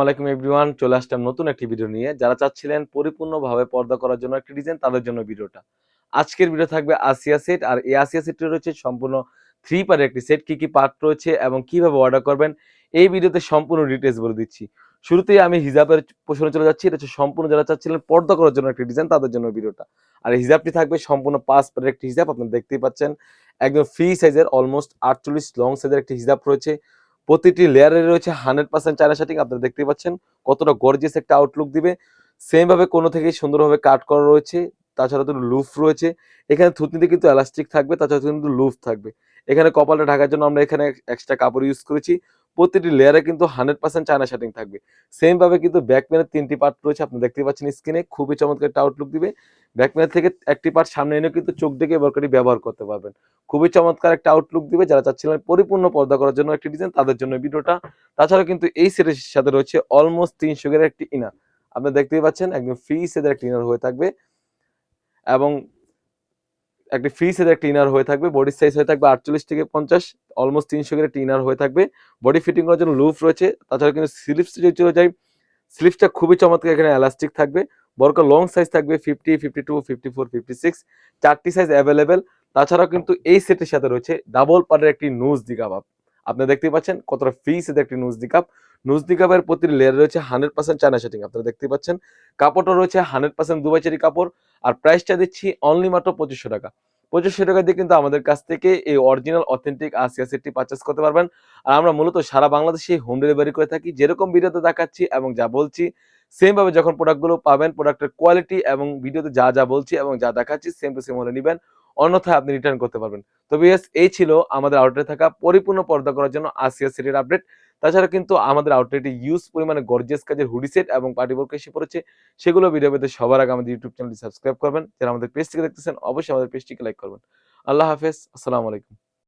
আসসালামু আলাইকুম এভরিওয়ান, চলে আসলাম নতুন একটি ভিডিও নিয়ে। যারা চাচ্ছিলেন পরিপূর্ণভাবে পর্দা করার জন্য একটি ডিজাইন, তাদের জন্য ভিডিওটা। আজকের ভিডিও থাকবে আসিয়া সেট, আর এই আসিয়া সেটটি রয়েছে সম্পূর্ণ 3 পার্টের একটি সেট। কি কি পার্ট রয়েছে এবং কিভাবে অর্ডার করবেন এই ভিডিওতে সম্পূর্ণ ডিটেইলস বলে দিচ্ছি। শুরুতেই আমি হিজাবের পোর্শনে চলে যাচ্ছি। এটা হচ্ছে সম্পূর্ণ যারা চাচ্ছিলেন পর্দা করার জন্য একটি ডিজাইন, তাদের জন্য ভিডিওটা। আর এই হিজাবটি থাকবে সম্পূর্ণ 5 পার্টের একটি হিজাব। আপনারা দেখতেই পাচ্ছেন একদম ফ্রি সাইজের অলমোস্ট 48 লং সাইজের একটি হিজাব রয়েছে। প্রতিটি লেয়ারে রয়েছে 100% চায়না শাটিং। আপনারা দেখতেই পাচ্ছেন কতটা গর্জিয়াস একটা আউটলুক দিবে। সেম ভাবে কোণ থেকেই সুন্দরভাবে কাট করা রয়েছে। তাছাড়া তো লুফ রয়েছে। এখানে থুতনিতে কিন্তু এলাস্টিক থাকবে, তাছাড়া কিন্তু লুফ থাকবে। এখানে কপালটা ঢাকার জন্য আমরা এখানে এক্সট্রা কাপড় ইউজ করেছি। প্রতিটি লেয়ারে কিন্তু 100% চায়না শাটিং থাকবে। সেম ভাবে কিন্তু ব্যাক প্যানের 3টি পার্ট রয়েছে। আপনি দেখতেই পাচ্ছেন স্ক্রিনে, খুবই চমৎকার একটা আউটলুক দিবে। ব্যাক প্যানের থেকে একটি পার্ট সামনে এনেও কিন্তু চোখ দেখে বরকারি ব্যবহার করতে পারবেন। খুবই চমৎকার একটা আউটলুক দিবে। যারা চাচ্ছিলেন পরিপূর্ণ পর্দা করার জন্য একটি ডিজাইন, তাদের জন্য ভিডিওটা। তাছাড়া কিন্তু এই সেটের সাথে রয়েছে অলমোস্ট 300 এর একটি ইনার। আপনারা দেখতেই পাচ্ছেন একদম ফ্রি সাইজের একটা ইনার হয়ে থাকবে এবং একটি ফ্রি সাইজের একটা ইনার হয়ে থাকবে। বডি সাইজ হয়ে থাকবে 48 থেকে 50, অলমোস্ট 300 এর একটা ইনার হয়ে থাকবে। বডি ফিটিং করার জন্য লুফ রয়েছে। তাছাড়া কিন্তু স্লিভস যদি চলে যায়, স্লিভসটা খুবই চমৎকার, এখানে এলাস্টিক থাকবে। বরকা লং সাইজ থাকবে 50, 52, 54, 56, 4টি সাইজ অ্যাভেলেবেল। তাছাড়াও কিন্তু এই সেটের সাথে রয়েছে ডাবল পার্টের একটি নুজ দিকাপ। আপনারা দেখতেই পাচ্ছেন কতটা ফ্রি সাইজের একটি নুজ দিকাপ। নুজ দিকাপের প্রতি লেয়ার রয়েছে 100% চায়না শাটিং। আপনারা দেখতেই পাচ্ছেন কাপড়টা রয়েছে 100% দুবাই চেরি কাপড়। আর প্রাইসটা দিচ্ছি অনলি মাত্র 2500 টাকা। 2500 টাকা দিয়ে কিন্তু আমাদের কাছ থেকে এই অরিজিনাল অথেন্টিক আসিয়া সেটটি পারচেস করতে পারবেন। আর আমরা মূলত সারা বাংলাদেশে হোম ডেলিভারি করে থাকি। যেরকম ভিডিওতে দেখাচ্ছি এবং যা বলছি, সেম ভাবে যখন প্রোডাক্টগুলো পাবেন, প্রোডাক্টের কোয়ালিটি এবং ভিডিওতে যা যা বলছি এবং যা দেখাচ্ছি সেম টু সেম হলে নিবেন। অন্যথায় আপনি রিটার্ন করতে পারবেন। তো ভিউয়ার্স, এই ছিল আমাদের আউটলেটে থাকা পরিপূর্ণ পর্দা করার জন্য আসিয়া সেটের আপডেট। তাছাড়া কিন্তু আমাদের আউটলেটে হিউজ পরিমাণে গর্জিয়াস কাজের হুডি সেট এবং পার্টি বোরকা এসে পড়েছে। সেগুলো ভিডিও পেতে সবার আগে আমাদের ইউটিউব চ্যানেলটি সাবস্ক্রাইব করবেন। যারা আমাদের পেজ থেকে দেখতেছেন অবশ্যই আমাদের পেজটিকে লাইক করবেন। আল্লাহ হাফেজ। আসসালামু আলাইকুম।